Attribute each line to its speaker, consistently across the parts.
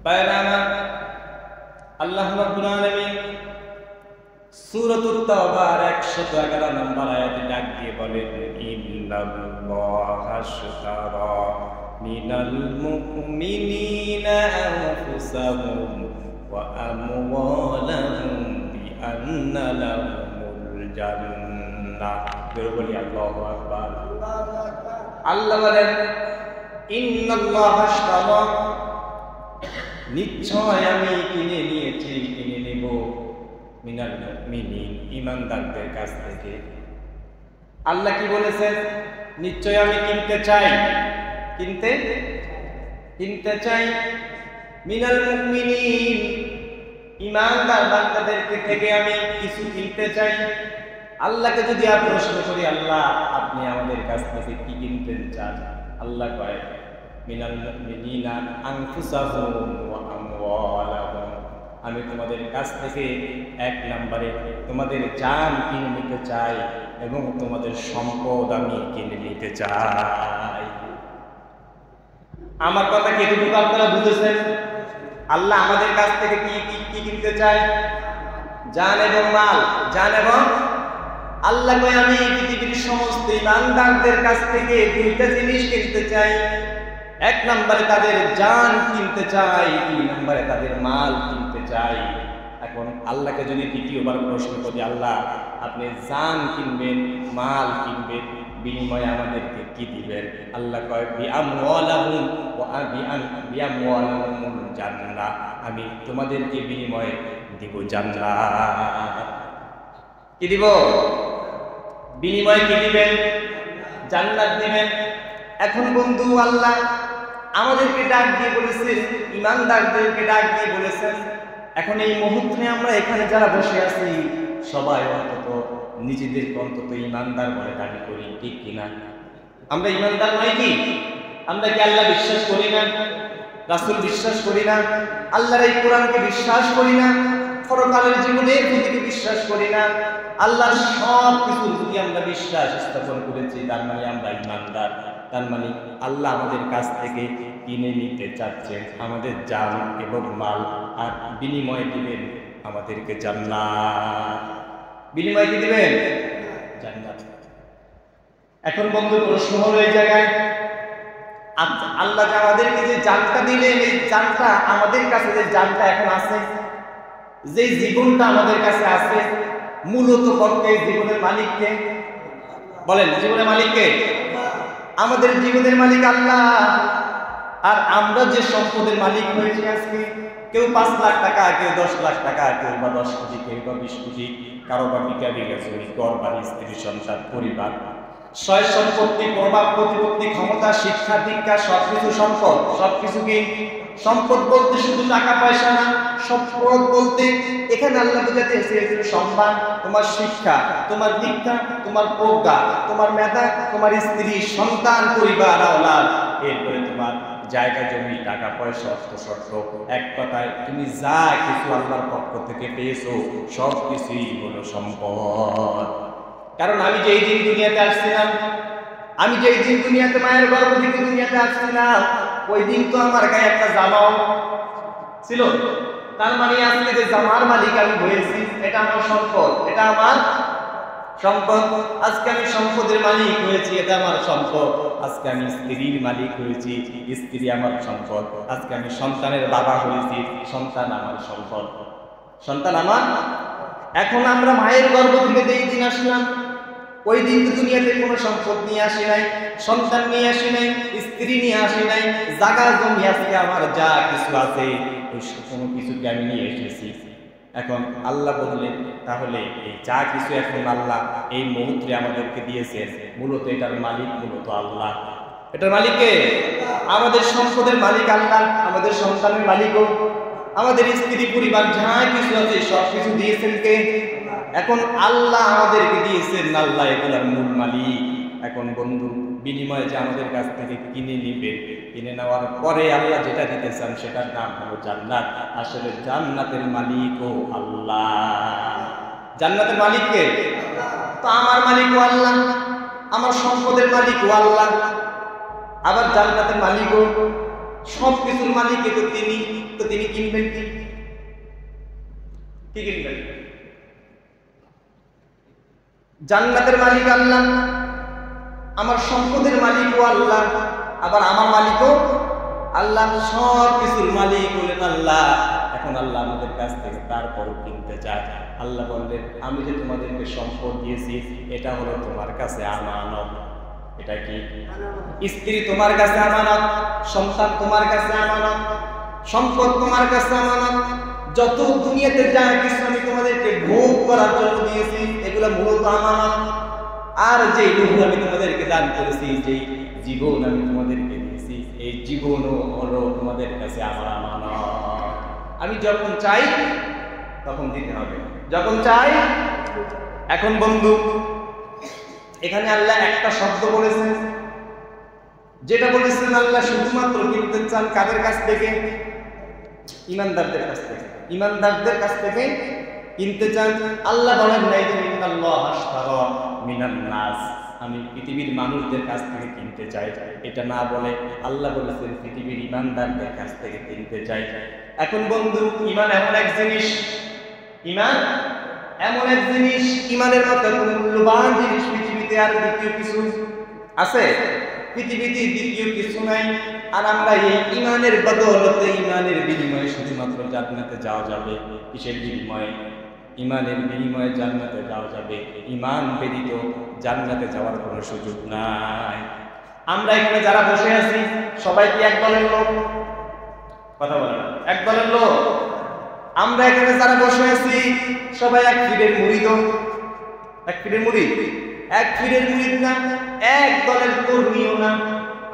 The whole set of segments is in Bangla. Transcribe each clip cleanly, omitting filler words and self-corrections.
Speaker 1: বাইরানা আল্লাহ রাব্বুল আলামিন সূরাতুত তাওবার 111 নম্বর আয়াতে ডাক দিয়ে বলেন, ইন্নাল্লাহা আশতারা মিনাল মুমিনিনা আনফুসাহুম ওয়া আমওয়ালাহুম বিআন্না লাহুমুল জান্নাহ। বলি আল্লাহু আকবার। আল্লাহ বলেন, ইন্নাল্লাহা আশতারা, নিশ্চয় আমি কিনে নিয়েছি, কিনে নেব মিনাল মুমিনিন, ঈমানদারদের কাছ থেকে। আল্লাহ কি বলেছেন? নিশ্চয় আমি কিনতে চাই, কিনতে চাই মিনাল মুমিনিন, ঈমানদার বান্দাদের থেকে আমি কিছু কিনতে চাই। আল্লাহকে যদি আমি প্রশ্ন করি, আল্লাহ আপনি আমাদের কাছ থেকে কি কিনতে চান? আল্লাহ কয়, মিনাল মুমিনিনা আনফুসাহুম ওয়া আমওয়ালাহুম, আমি তোমাদের কাছ থেকে 1 নম্বরে তোমাদের জান কিনে নিতে চাই এবং তোমাদের সম্পদ আমি কিনে নিতে চাই। আমার কথা কি এটুকু আপনারা বুঝেছেন? আল্লাহ আমাদের কাছ থেকে কি কিনতে চায়? জান এবং মাল। জান এবং আল্লাহ কয়, আমি পৃথিবীর সমস্ত ঈমানদারদের কাছ থেকে 2টা জিনিস কিনতে চাই। 1 নম্বরে তাদের জান কিনতে চাই, 2 নম্বরে তাদের মাল কিনতে চাই। এখন আল্লাহকে যদি দ্বিতীয়বার প্রশ্ন করি, আল্লাহ আপনি জান কিনবেন, মাল কিনবেন, বিনিময়ে আমাদেরকে কি দিবেন? আল্লাহ কয়, বিআমওয়ালাহুম ওয়া বিআমওয়ালাহুমুল জান্নাহ, আমি তোমাদেরকে বিনিময়ে দিব জান্নাত। কি দিব? বিনিময়ে কি দিবেন? জান্নাত দিবেন। এখন বন্ধু, আল্লাহ আমাদেরকে ডাক দিয়ে বলেছেন, ঈমানদারদেরকে ডাক দিয়ে বলেছেন। এখন এই মুহূর্তে আমরা এখানে যারা বসে আছি, সবাই অন্তত নিজেদেরকে অন্তত ঈমানদার বলে দাবি করি, ঠিক কিনা? আমরা ঈমানদার নয় কি? আমরা কি আল্লাহ বিশ্বাস করি না? রাসূল বিশ্বাস করি না? আল্লাহর এই কোরআনকে বিশ্বাস করি না? পরকালের জীবনের প্রতিকে বিশ্বাস করি না? আল্লাহর সব কিছু যদি আমরা বিশ্বাস স্থাপন করেছি, তার মানে আমরা ঈমানদার। তার মানে আল্লাহ আমাদের কাছ থেকে কিনে নিতে চাচ্ছেন আমাদের জান এবং মাল, আর বিনিময়ে দিবেন আমাদেরকে জান্নাত। বিনিময়ে কি দিবেন? জান্নাত। এখন বন্ধু প্রশ্ন হলো এই জায়গায়, আল্লাহ যে আমাদেরকে যে জানটা দিলেন, এই জানটা আমাদের কাছে যে জানটা এখন আছে, যে জীবনটা আমাদের কাছে আছে, মূলত পক্ষে জীবনের মালিককে বলেন, জীবনের মালিককে? আমাদের জীবনের মালিক আল্লাহ। আর আমরা যে সম্পদের মালিক হয়েছি আজকে, কেউ 5 লাখ টাকা, কেউ 10 লাখ টাকা, কেউ বা 10 কোটি, কেউ বা 20 কোটি, কারো বা বিঘা বিঘা জমি, ঘর বাড়ি, স্ত্রী সন্তান, পরিবার, সয় সম্পত্তি, প্রভাব প্রতিপত্তি, ক্ষমতা, শিক্ষা দীক্ষা, সবকিছু সম্পদ। সবকিছু কি সম্পদ? বলতে শুধু টাকা পয়সা না, সম্পদ বলতে এখানে আল্লাহ বুঝাতে চেয়েছেন সম্মান, তোমার শিক্ষা, তোমার দীক্ষা, তোমার প্রজ্ঞা, তোমার মেধা, তোমার স্ত্রী সন্তান, পরিবার, আওলাদ, এরপরে তোমার জায়গা জমি, টাকা পয়সা, অর্থ শর্ত। এক কথায় তুমি যা কিছু আল্লাহর পক্ষ থেকে পেয়েছো, সব কিছুই হলো সম্পদ। কারণ আমি যেই দিন দুনিয়াতে আসছিলাম, আমি যেই দিন দুনিয়াতে মায়ের গর্ভ থেকে দুনিয়াতে আসছিলাম, ওই দিন তো আমার গায়ে একটা জামাও ছিল। তার মানে আজকে যে জামার মালিক আমি হয়েছি, এটা আমার সম্পদ, এটা আমার সম্পদ। আজকে আমি সম্পদের মালিক হয়েছি, এটা আমার সম্পদ। আজকে আমি স্ত্রীর মালিক হয়েছি, স্ত্রী আমার সম্পদ। আজকে আমি সন্তানের বাবা হয়েছি, সন্তান আমার সম্পদ, সন্তান আমার। এখন আমরা মায়ের গর্ভ থেকে যেই দিন আসলাম, ওই দিন তো দুনিয়াতে কোনো সম্পদ নিয়ে আসি নাই, সন্তান নিয়ে আসি নাই, স্ত্রী নিয়ে আসি নাই, জায়গা জমি আজকে আমার যা কিছু আছে, ওই কোনো কিছুকে আমি নিয়ে এসেছি। এখন আল্লাহ বললেন, তাহলে এই যা কিছু এখন আল্লাহ এই মুহূর্তে আমাদেরকে দিয়েছেন, মূলত এটার মালিক মূলত আল্লাহ। এটার মালিক কে? আমাদের সম্পদের মালিক আল্লাহ, আমাদের সন্তানের মালিকও, আমাদের স্ত্রী পরিবার যা কিছু আছে সব কিছু দিয়েছেন কে? এখন আল্লাহ আমাদেরকে দিয়েছেন, আল্লাহ এগুলোর মূল মালিক। এখন বন্ধু, বিনিময়ে যে আমাদের কাছ থেকে কিনে নিবে, কিনে নেওয়ার পরে আল্লাহ যেটা দিতে চান সেটার নাম হলো জান্নাত। আসলে জান্নাতের মালিকও আল্লাহ। জান্নাতের মালিক কে? তো আমার মালিকও আল্লাহ, আমার সম্পদের মালিকও আল্লাহ, আবার জান্নাতের মালিকও, সবকিছুর মালিক তো তিনি। তো তিনি কিনবেন কি? কি কিনবেন? জান্নাতের মালিক আল্লাহ, আমার সম্পদের মালিকও আল্লাহ, আবার আমার মালিকও আল্লাহ, সব কিছুর মালিক হলেন আল্লাহ। এখন আল্লাহ আমাদের কাছ থেকে তারপরও কিনতে চায়। আল্লাহ বললেন, আমি যে তোমাদেরকে সম্পদ দিয়েছি এটা হলো তোমার কাছে আমানত। এটা কি? স্ত্রী তোমার কাছে আমানত, সন্তান তোমার কাছে আমানত, সম্পদ তোমার কাছে আমানত। যত দুনিয়াতে যা কিছু আমি তোমাদেরকে ভোগ করার জন্য দিয়েছি এগুলো মূলত আমানত। আর যে রূহ আমি তোমাদেরকে দান করেছি, যে জীবন আমি তোমাদেরকে দিয়েছি, এই জীবনও হলো তোমাদের কাছে আমার আমানত। আমি যখন চাই তখন দিতে হবে, যখন চাই। এখন বন্ধু, এখানে আল্লাহ একটা শব্দ বলেছেন, যেটা বলেছেন আল্লাহ শুধুমাত্র কিনতে চান কাদের কাছ থেকে? ইমানদারদের কাছ থেকে। ইমানদারদের কাছ থেকে কিনতে চান। আল্লাহ বলেন নাই যে ইন্নাল্লাহ আশতারা মিনান নাস, আমি পৃথিবীর মানুষদের কাছ থেকে কিনতে চাই, এটা না বলে আল্লাহ বলেছেন পৃথিবীর ইমানদারদের কাছ থেকে কিনতে চাই। এখন বন্ধু, ইমান এমন এক জিনিস, ইমান এমন এক জিনিস, ইমানের মতো কোনো মূল্যবান জিনিস পৃথিবীতে আর দ্বিতীয় কিছু আছে? পৃথিবীতে দ্বিতীয় কিছু নাই। আর আমরা এই ইমানের বদৌলতে, ইমানের বিনিময়ে শুধুমাত্র জান্নাতে যাওয়া যাবে। কিসের বিনিময়ে? ইমানের বিনিময়ে জান্নাতে যাওয়া যাবে। ইমান ব্যতীত জান্নাতে যাওয়ার কোনো সুযোগ নাই। আমরা এখানে যারা বসে আছি সবাই কি এক দলের লোক? কথা বলেন, এক দলের লোক? আমরা এখানে যারা বসে আছি সবাই এক পীরের মুরিদ। এক পীরের মুরিদ? এক পীরের মুরিদ না, এক দলের কর্মীও না।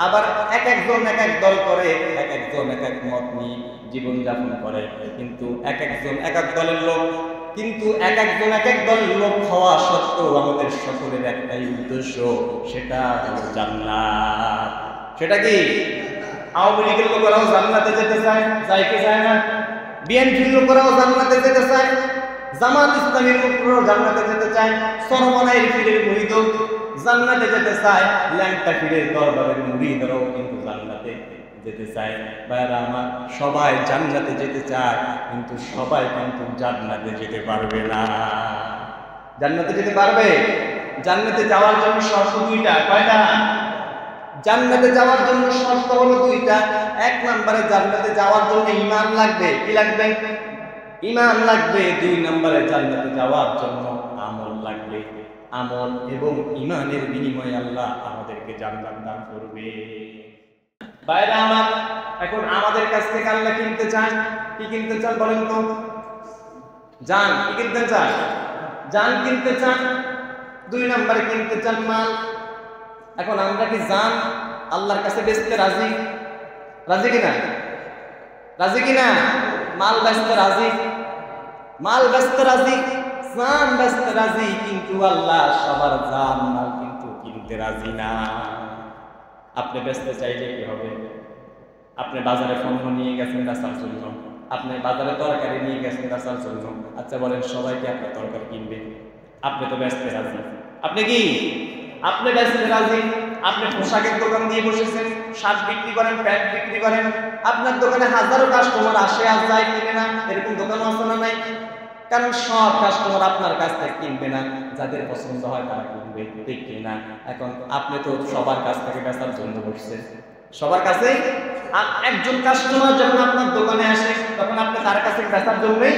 Speaker 1: আবার এক একজন এক এক দল করে, এক একজন এক এক মত নিয়ে জীবনযাপন করে, কিন্তু এক একজন এক এক দলের লোক। কিন্তু এক একজন এক এক দলের লোক হওয়া সত্ত্বেও আমাদের সকলের একটাই উদ্দেশ্য, সেটা হলো জান্নাত। সেটা কি? আওয়ামী লীগের লোকেরাও জান্নাতে যেতে চায়, যায় কি যায় না? বিএনপির লোকেরাও জান্নাতে যেতে চায়, জামাত ইসলামীর লোকেরাও জান্নাতে যেতে চায়, সরমনাইয়ের পীরের মুরিদ জান্নাতে যেতে চায়, ল্যাংটা পীরের দরবারের মুরিদরাও কিন্তু জান্নাতে যেতে চায়। ভাইরা আমার, সবাই জান্নাতে যেতে চায়, কিন্তু সবাই কিন্তু জান্নাতে যেতে পারবে না। জান্নাতে যেতে পারবে? জান্নাতে যাওয়ার জন্য শর্ত দুইটা। কয়টা? জান্নাতে যাওয়ার জন্য শর্ত হলো দুইটা। এক নম্বরে জান্নাতে যাওয়ার জন্য ঈমান লাগবে। কি লাগবে? ঈমান লাগবে। দুই নম্বরে জান্নাতে যাওয়ার জন্য আমল লাগবে। আমল এবং ঈমানের বিনিময়ে আল্লাহ আমাদেরকে জান্নাত দান করবে। ভাইরা আমার, এখন আমাদের কাছ থেকে আল্লাহ কিনতে চান। কি কিনতে চান বলেন তো? জান। কি কিনতে চান? জান কিনতে চান। দুই নম্বরে কিনতে চান মাল। এখন আমরা কি জান আল্লাহর কাছে বেচতে রাজি? রাজি কিনা? রাজি কিনা? মাল বেচতে রাজি, মাল বেচতে রাজি, জান বেচতে রাজি, কিন্তু আল্লাহ সবার জান মাল কিন্তু কিনতে রাজি না। আপনি বেচতে চাইলে কি হবে? আপনি বাজারে পণ্য নিয়ে গেছেন বেচার জন্য, আপনি বাজারে তরকারি নিয়ে গেছেন বেচার জন্য। আচ্ছা বলেন, সবাইকে আপনার তরকারি কিনবে? আপনি তো বেচতে রাজি। আপনি কি? আপনি বেচতে রাজি। আপনি পোশাকের দোকান দিয়ে বসেছেন, শার্ট বিক্রি করেন, প্যান্ট বিক্রি করেন, আপনার দোকানে হাজারো কাস্টমার আসে আর যায়, কিনে না। এরকম দোকান আছে না নাই? কারণ সব কাস্টমার আপনার কাছ থেকে কিনবে না, যাদের পছন্দ হয় তারা কিনবে, ঠিক কিনা? এখন আপনি তো সবার কাছ থেকে বেচার জন্য বসছেন, সবার কাছে। আর একজন কাস্টমার যখন আপনার দোকানে আসে তখন আপনি তার কাছে বেচার জন্যই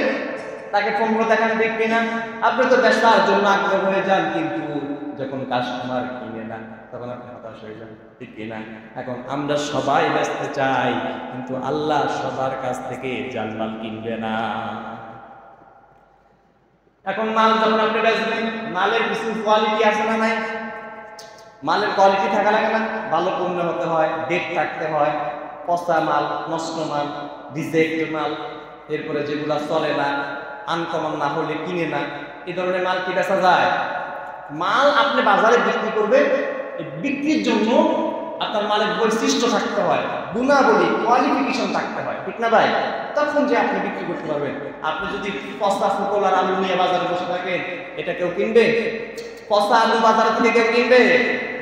Speaker 1: তাকে পণ্য দেখান, ঠিক কিনা? আপনি তো বেচার জন্য আগ্রহ হয়ে যান, কিন্তু যখন কাস্টমার কিনে না তখন আপনি হতাশ হয়ে যান, ঠিক কিনা? এখন আমরা সবাই বেচতে চাই, কিন্তু আল্লাহ সবার কাছ থেকে জান্নাত কিনবে না। এখন মাল যখন আপনি বেচবেন, মালের কিছু কোয়ালিটি আছে না নাই? মালের কোয়ালিটি থাকা লাগে না? ভালো পণ্য হতে হয়, ডেট থাকতে হয়, পচা মাল, নষ্ট মাল, রিজেক্ট মাল, এরপরে যেগুলা চলে না, আনকমন না হলে কিনে না, এই ধরনের মাল কি বেচা যায়? মাল আপনি বাজারে বিক্রি করবেন, বিক্রির জন্য আপনার মালের বৈশিষ্ট্য থাকতে হয়, গুণাবলী, কোয়ালিফিকেশন থাকতে হয়, ঠিক না ভাই? তখন যে আপনি বিক্রি করতে পারবেন। আপনি যদি পচা ফুটল আর আলু নিয়ে বাজারে বসে থাকেন, এটা কেউ কিনবে? পচা আলু বাজার থেকে কেউ কিনবে?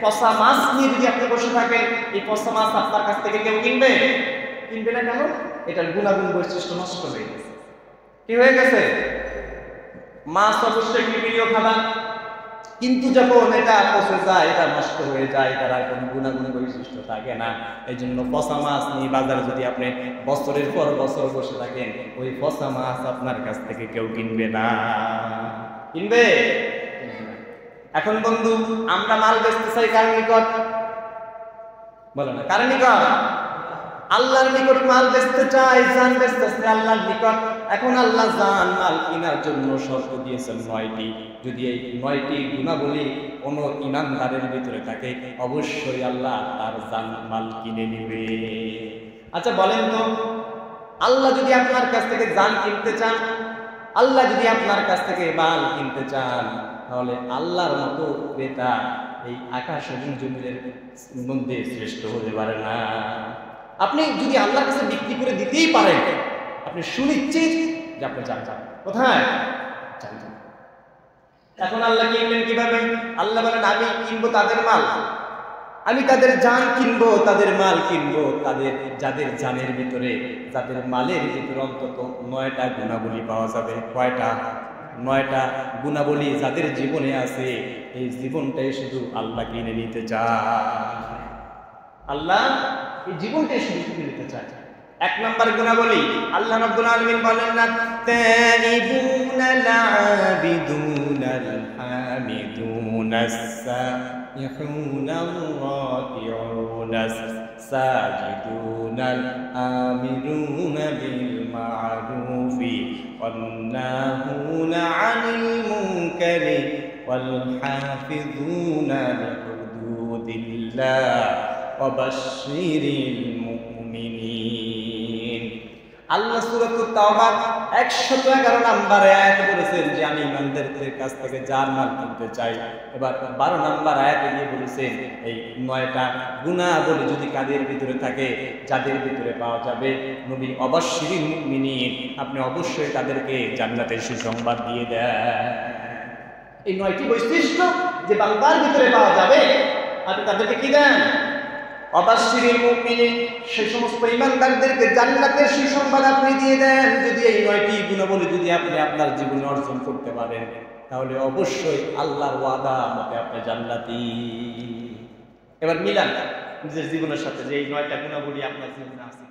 Speaker 1: পচা মাছ নিয়ে যদি আপনি বসে থাকেন, এই পচা মাছ আপনার কাছ থেকে কেউ কিনবে? কিনবে না কেন? এটার গুণাগুণ বৈশিষ্ট্য নষ্ট হয়ে গেছে। কি হয়ে গেছে? মাছ অবশ্যই একটি প্রিয় খাবার, কিন্তু যখন এটা পচে যায়, এটা নষ্ট হয়ে যায়, এটার আর কোনো গুণাগুণ বৈশিষ্ট্য থাকে না। এই জন্য পচা মাছ নিয়ে বাজারে যদি আপনি বছরের পর বছর বসে থাকেন, ওই পচা মাছ আপনার কাছ থেকে কেউ কিনবে না। কিনবে? এখন বন্ধু, আমরা মাল বেচতে চাই কার নিকট? বলো না, কার নিকট? আল্লাহর নিকট মাল বেচতে চাই, জান বেচতে চাই আল্লাহর নিকট। এখন আল্লাহ জান মাল কেনার জন্য শর্ত দিয়েছেন 9টি। যদি এই 9টি গুণাবলী কোনো ইমানদারের ভিতরে থাকে, অবশ্যই আল্লাহ তার জান মাল কিনে নেবে। আচ্ছা বলেন তো, আল্লাহ যদি আপনার কাছ থেকে জান কিনতে চান, আল্লাহ যদি আপনার কাছ থেকে মাল কিনতে চান, তাহলে আল্লাহর মতো ক্রেতা এই আকাশ এবং জমিনের মধ্যে শ্রেষ্ঠ হতে পারে না। আপনি যদি আল্লাহর কাছে বিক্রি করে দিতেই পারেন, আপনি সুনিশ্চিত যে আপনি যান। কোথায়? এখন আল্লাহ কিনবেন কিভাবে? আল্লাহ বলেন, আমি কিনবো তাদের মাল, আমি তাদের জান কিনবো, তাদের মাল কিনবো, তাদের যাদের জানের ভিতরে, যাদের মালের ভিতরে অন্তত 9টা গুণাবলী পাওয়া যাবে। কয়টা? 9টা গুণাবলী যাদের জীবনে আছে, এই জীবনটাই শুধু আল্লাহ কিনে নিতে চায়। আল্লাহ এই জীবনটাই শুধু কিনে নিতে চায়। 1 নম্বর গুণাবলী আল্লাহ রাব্বুল আলামিন বলেন না, তাইবুনা লাবিদুনা হামিদুনা সাইহুনা রাকিউনা সাজিদুনা আমিরুনা বিল মা'রুফি ওয়ান নাহুনা আনিল মুনকারি ওয়াল হাফিজুনা লিহুদুদিল্লাহ ওয়া বাশশিরিল মুমিনিন। আল্লাহ সূরাতুত তাওবার 111 নম্বরে আয়াত বলেছেন যে আমি ইমানদারদের কাছ থেকে জান মাল কিনতে চাই। এবার 12 নম্বর আয়াতে গিয়ে বলেছেন এই 9টা গুণাবলী যদি কাদের ভিতরে থাকে, যাদের ভিতরে পাওয়া যাবে, নবী অবশ্যই মুমিনিন, আপনি অবশ্যই তাদেরকে জান্নাতের সুসংবাদ দিয়ে দেন। এই 9টি বৈশিষ্ট্য যে বান্দার ভিতরে পাওয়া যাবে, আপনি তাদেরকে কি দেন? অবশ্যই মুমিনিন, সেই সমস্ত ইমানদারদেরকে জান্নাতের সুসংবাদ আপনি দিয়ে দেন। যদি এই 9টি গুণাবলী যদি আপনি আপনার জীবনে অর্জন করতে পারেন, তাহলে অবশ্যই আল্লাহর ওয়াদা মতে আপনি জান্নাতি। এবার মিলান নিজের জীবনের সাথে যে এই 9টা গুণাবলী আপনার জীবনে আছে।